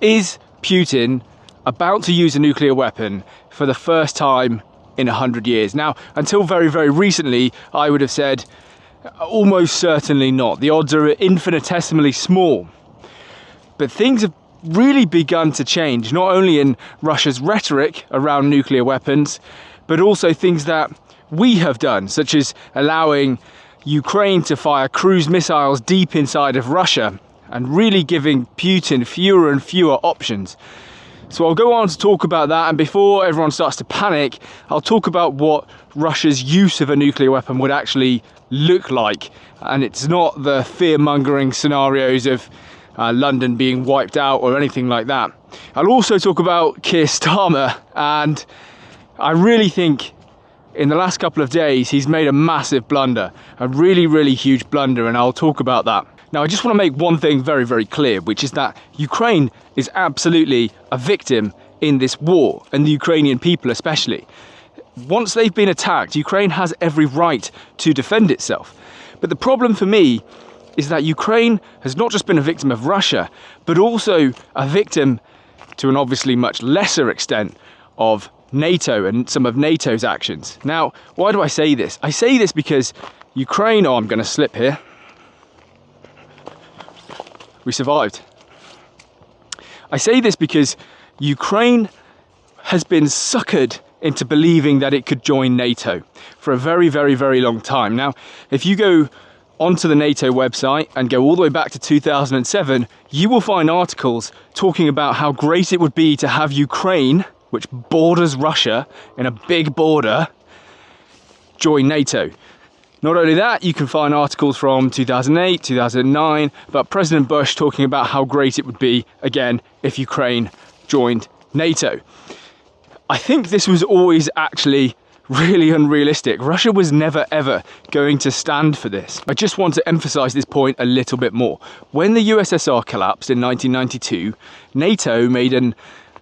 Is Putin about to use a nuclear weapon for the first time in 100 years? Now, until very, very recently, I would have said almost certainly not. The odds are infinitesimally small. But things have really begun to change, not only in Russia's rhetoric around nuclear weapons, but also things that we have done, such as allowing Ukraine to fire cruise missiles deep inside of Russia and really giving Putin fewer and fewer options. So I'll go on to talk about that, and before everyone starts to panic, I'll talk about what Russia's use of a nuclear weapon would actually look like. And it's not the fear-mongering scenarios of London being wiped out or anything like that. I'll also talk about Keir Starmer, and I really think in the last couple of days he's made a massive blunder, a really, really huge blunder, and I'll talk about that. Now, I just want to make one thing very, very clear, which is that Ukraine is absolutely a victim in this war, and the Ukrainian people especially. Once they've been attacked, Ukraine has every right to defend itself. But the problem for me is that Ukraine has not just been a victim of Russia, but also a victim, to an obviously much lesser extent, of NATO and some of NATO's actions. Now, why do I say this? I say this because Ukraine, oh, I'm going to slip here. We survived. I say this because Ukraine has been suckered into believing that it could join NATO for a very, very, very long time. Now, if you go onto the NATO website and go all the way back to 2007, you will find articles talking about how great it would be to have Ukraine, which borders Russia in a big border, join NATO. Not only that, you can find articles from 2008, 2009 about President Bush talking about how great it would be, again, if Ukraine joined NATO. I think this was always actually really unrealistic. Russia was never ever going to stand for this. I just want to emphasize this point a little bit more. When the USSR collapsed in 1992, NATO made an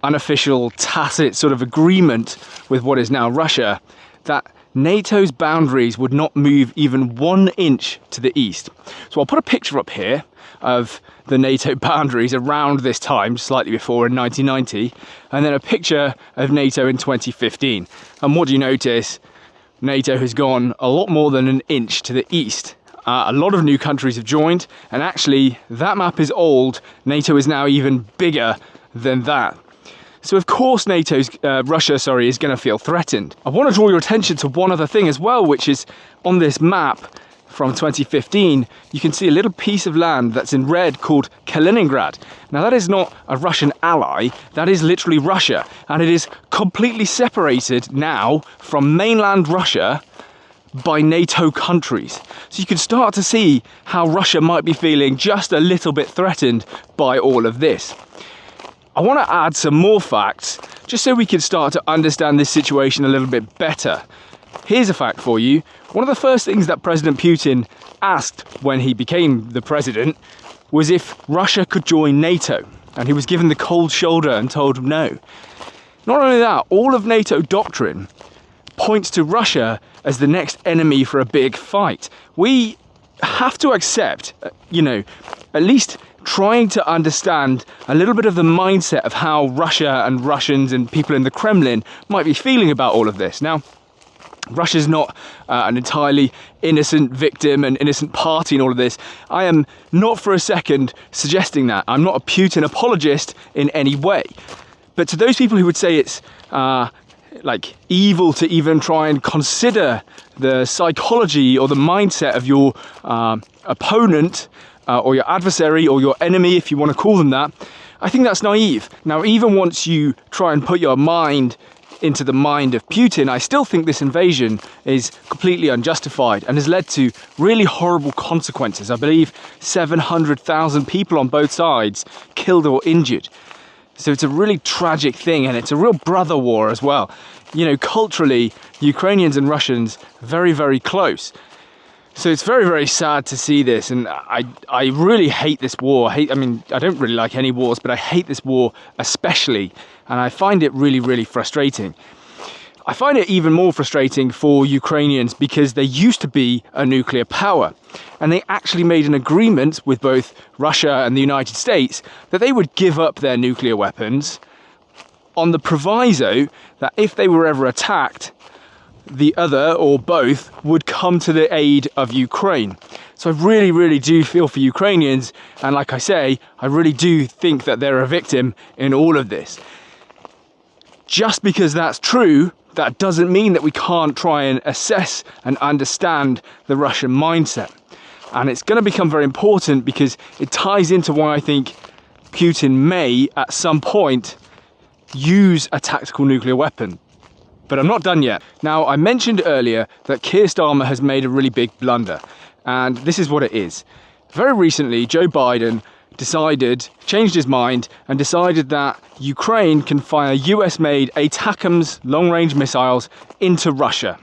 unofficial, tacit sort of agreement with what is now Russia that NATO's boundaries would not move even 1 inch to the east. So I'll put a picture up here of the NATO boundaries around this time, slightly before in 1990, and then a picture of NATO in 2015. And what do you notice? NATO has gone a lot more than 1 inch to the east. A lot of new countries have joined, and actually that map is old. NATO is now even bigger than that. So of course Russia is going to feel threatened. I want to draw your attention to one other thing as well, which is on this map from 2015, you can see a little piece of land that's in red called Kaliningrad. Now that is not a Russian ally, that is literally Russia, and it is completely separated now from mainland Russia by NATO countries. So you can start to see how Russia might be feeling just a little bit threatened by all of this. I want to add some more facts, just so we can start to understand this situation a little bit better. Here's a fact for you. One of the first things that President Putin asked when he became the president was if Russia could join NATO, and he was given the cold shoulder and told no. Not only that, all of NATO doctrine points to Russia as the next enemy for a big fight. We have to accept, at least trying to understand a little bit of the mindset of how Russia and Russians and people in the Kremlin might be feeling about all of this. Now, Russia's not an entirely innocent victim and innocent party in all of this. I am not for a second suggesting that. I'm not a Putin apologist in any way. But to those people who would say it's evil to even try and consider the psychology or the mindset of your opponent, or your adversary, or your enemy, if you want to call them that, I think that's naive. Now, even once you try and put your mind into the mind of Putin, I still think this invasion is completely unjustified and has led to really horrible consequences. I believe 700,000 people on both sides killed or injured. So it's a really tragic thing, and it's a real brother war as well. Culturally, Ukrainians and Russians, very, very close. So it's very, very sad to see this, and I really hate this war. I don't really like any wars, but I hate this war especially, and I find it really, really frustrating. I find it even more frustrating for Ukrainians because they used to be a nuclear power, and they actually made an agreement with both Russia and the United States that they would give up their nuclear weapons on the proviso that if they were ever attacked, the other or both would come to the aid of Ukraine. So I really, really do feel for Ukrainians, and like I say, I really do think that they're a victim in all of this. Just because that's true, that doesn't mean that we can't try and assess and understand the Russian mindset. And it's going to become very important because it ties into why I think Putin may, at some point, use a tactical nuclear weapon. But I'm not done yet. Now, I mentioned earlier that Keir Starmer has made a really big blunder, and this is what it is. Very recently, Joe Biden changed his mind and decided that Ukraine can fire US-made ATACMS long-range missiles into Russia.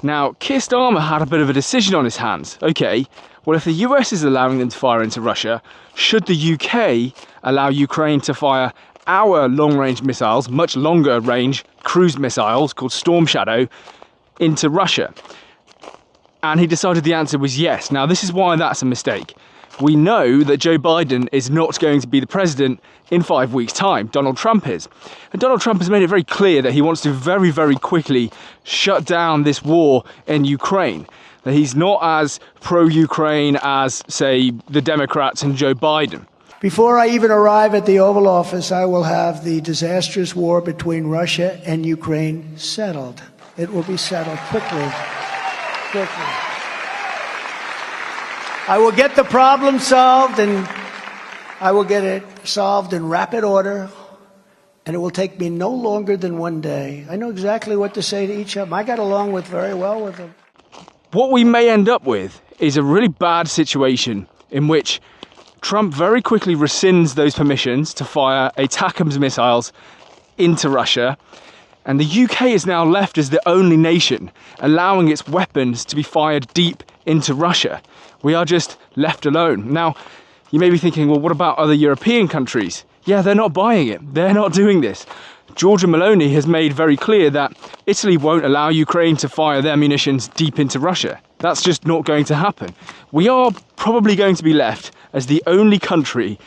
Now, Keir Starmer had a bit of a decision on his hands. Okay, well, if the US is allowing them to fire into Russia, should the UK allow Ukraine to fire our long-range missiles, much longer range cruise missiles called Storm Shadow, into Russia? And he decided the answer was yes. Now, this is why that's a mistake. We know that Joe Biden is not going to be the president in 5 weeks' time. Donald Trump is. And Donald Trump has made it very clear that he wants to very, very quickly shut down this war in Ukraine. That he's not as pro-Ukraine as, say, the Democrats and Joe Biden. Before I even arrive at the Oval Office, I will have the disastrous war between Russia and Ukraine settled. It will be settled quickly. I will get the problem solved, and I will get it solved in rapid order, and it will take me no longer than 1 day. I know exactly what to say to each of them. I got along very well with them. What we may end up with is a really bad situation in which Trump very quickly rescinds those permissions to fire ATACMS missiles into Russia, and the UK is now left as the only nation allowing its weapons to be fired deep into Russia. We are just left alone. Now, you may be thinking, well, what about other European countries? Yeah, they're not buying it. They're not doing this. Giorgia Meloni has made very clear that Italy won't allow Ukraine to fire their munitions deep into Russia. That's just not going to happen. We are probably going to be left as the only country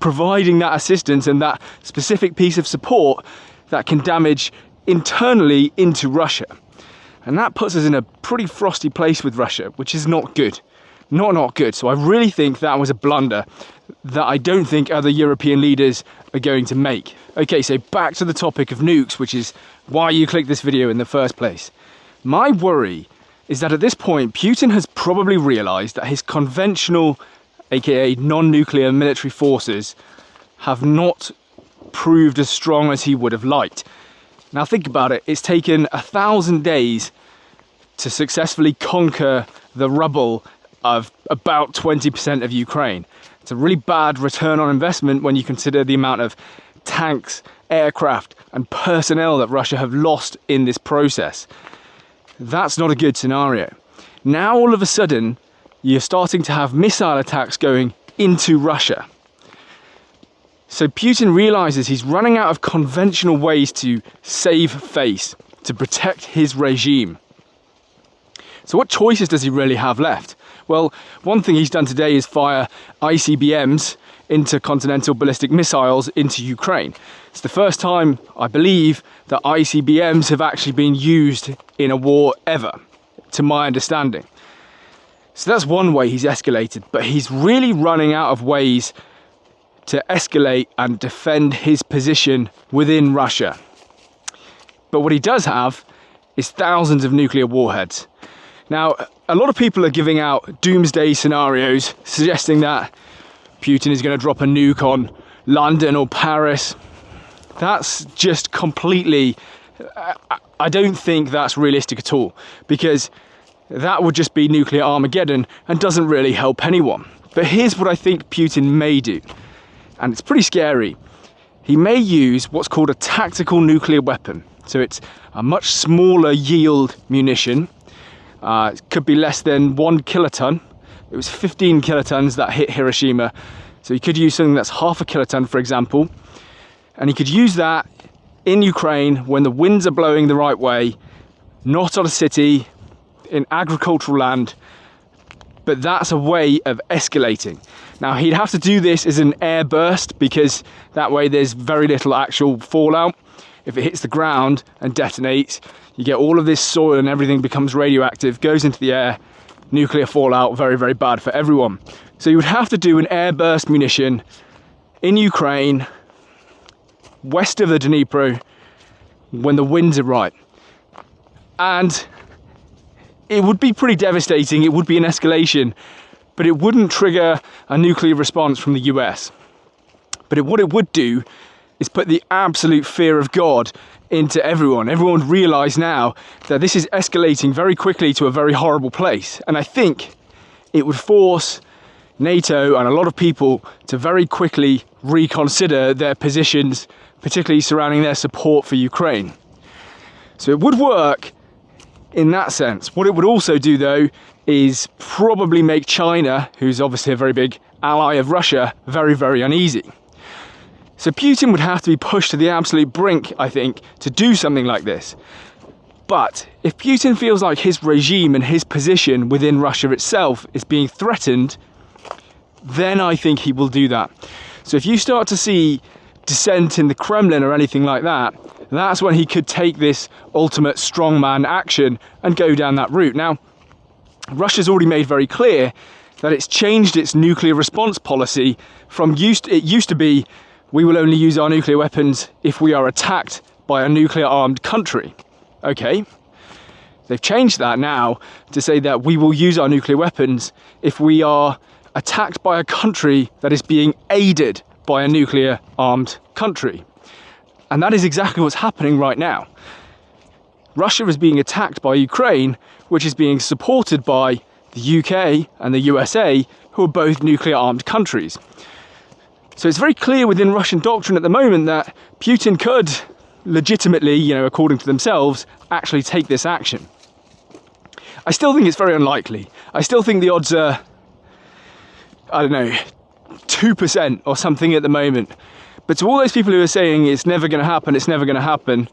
providing that assistance and that specific piece of support that can damage internally into Russia. And that puts us in a pretty frosty place with Russia, which is not good. Not good. So I really think that was a blunder that I don't think other European leaders are going to make. Okay, so back to the topic of nukes, which is why you clicked this video in the first place. My worry is that at this point, Putin has probably realized that his conventional, aka non-nuclear military forces have not proved as strong as he would have liked. Now think about it, it's taken 1,000 days to successfully conquer the rubble of about 20% of Ukraine. It's a really bad return on investment when you consider the amount of tanks, aircraft and personnel that Russia have lost in this process. That's not a good scenario. Now all of a sudden you're starting to have missile attacks going into Russia. So Putin realizes he's running out of conventional ways to save face, to protect his regime. So what choices does he really have left? Well, one thing he's done today is fire ICBMs, intercontinental ballistic missiles, into Ukraine. It's the first time, I believe, that ICBMs have actually been used in a war ever, to my understanding. So that's one way he's escalated, but he's really running out of ways to escalate and defend his position within Russia. But what he does have is thousands of nuclear warheads. Now, a lot of people are giving out doomsday scenarios, suggesting that Putin is going to drop a nuke on London or Paris. That's just completely... I don't think that's realistic at all, because that would just be nuclear Armageddon and doesn't really help anyone. But here's what I think Putin may do, and it's pretty scary. He may use what's called a tactical nuclear weapon. So it's a much smaller yield munition. It could be less than 1 kiloton. It was 15 kilotons that hit Hiroshima. So he could use something that's half a kiloton, for example. And he could use that in Ukraine when the winds are blowing the right way, not on a city, in agricultural land, but that's a way of escalating. Now, he'd have to do this as an air burst because that way there's very little actual fallout. If it hits the ground and detonates, you get all of this soil and everything becomes radioactive, goes into the air, nuclear fallout, very, very bad for everyone. So you would have to do an air burst munition in Ukraine, west of the Dnipro, when the winds are right. And it would be pretty devastating, it would be an escalation, but it wouldn't trigger a nuclear response from the US. But what it would do is put the absolute fear of God into everyone. Everyone would realise now that this is escalating very quickly to a very horrible place. And I think it would force NATO and a lot of people to very quickly reconsider their positions, particularly surrounding their support for Ukraine. So it would work in that sense. What it would also do, though, is probably make China, who's obviously a very big ally of Russia, very, very uneasy. So Putin would have to be pushed to the absolute brink, I think, to do something like this. But if Putin feels like his regime and his position within Russia itself is being threatened, then I think he will do that. So if you start to see dissent in the Kremlin or anything like that, that's when he could take this ultimate strongman action and go down that route. Now, Russia's already made very clear that it's changed its nuclear response policy from it used to be, we will only use our nuclear weapons if we are attacked by a nuclear armed country. Okay, they've changed that now to say that we will use our nuclear weapons if we are attacked by a country that is being aided by a nuclear armed country. And that is exactly what's happening right now. Russia is being attacked by Ukraine, which is being supported by the UK and the USA, who are both nuclear armed countries. So it's very clear within Russian doctrine at the moment that Putin could legitimately, according to themselves, actually take this action. I still think it's very unlikely. I still think the odds are, 2% or something at the moment. But to all those people who are saying it's never going to happen,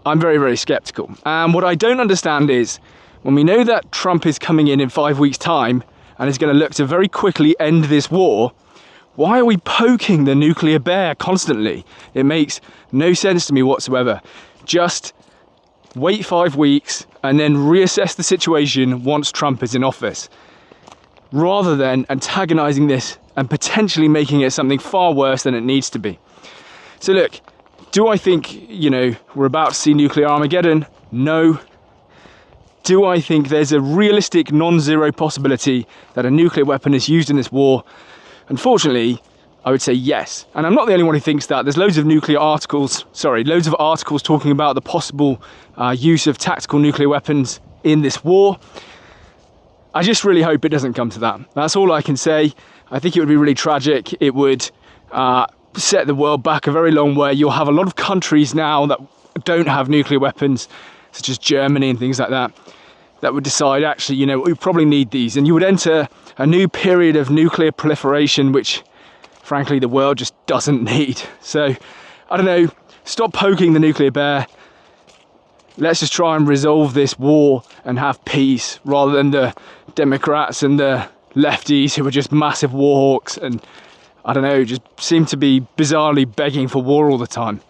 I'm very, very skeptical. And what I don't understand is, when we know that Trump is coming in 5 weeks' time and is going to look to very quickly end this war, why are we poking the nuclear bear constantly? It makes no sense to me whatsoever. Just wait 5 weeks and then reassess the situation once Trump is in office, rather than antagonising this and potentially making it something far worse than it needs to be. So look, do I think, we're about to see nuclear Armageddon? No. Do I think there's a realistic non-zero possibility that a nuclear weapon is used in this war? Unfortunately, I would say yes. And I'm not the only one who thinks that. There's loads of articles talking about the possible use of tactical nuclear weapons in this war. I just really hope it doesn't come to that. That's all I can say. I think it would be really tragic. It would set the world back a very long way. You'll have a lot of countries now that don't have nuclear weapons, such as Germany and things like that, that would decide, actually, we probably need these. And you would enter a new period of nuclear proliferation, which, frankly, the world just doesn't need. So, I don't know, stop poking the nuclear bear. Let's just try and resolve this war and have peace, rather than the Democrats and the lefties who are just massive war hawks and, just seem to be bizarrely begging for war all the time.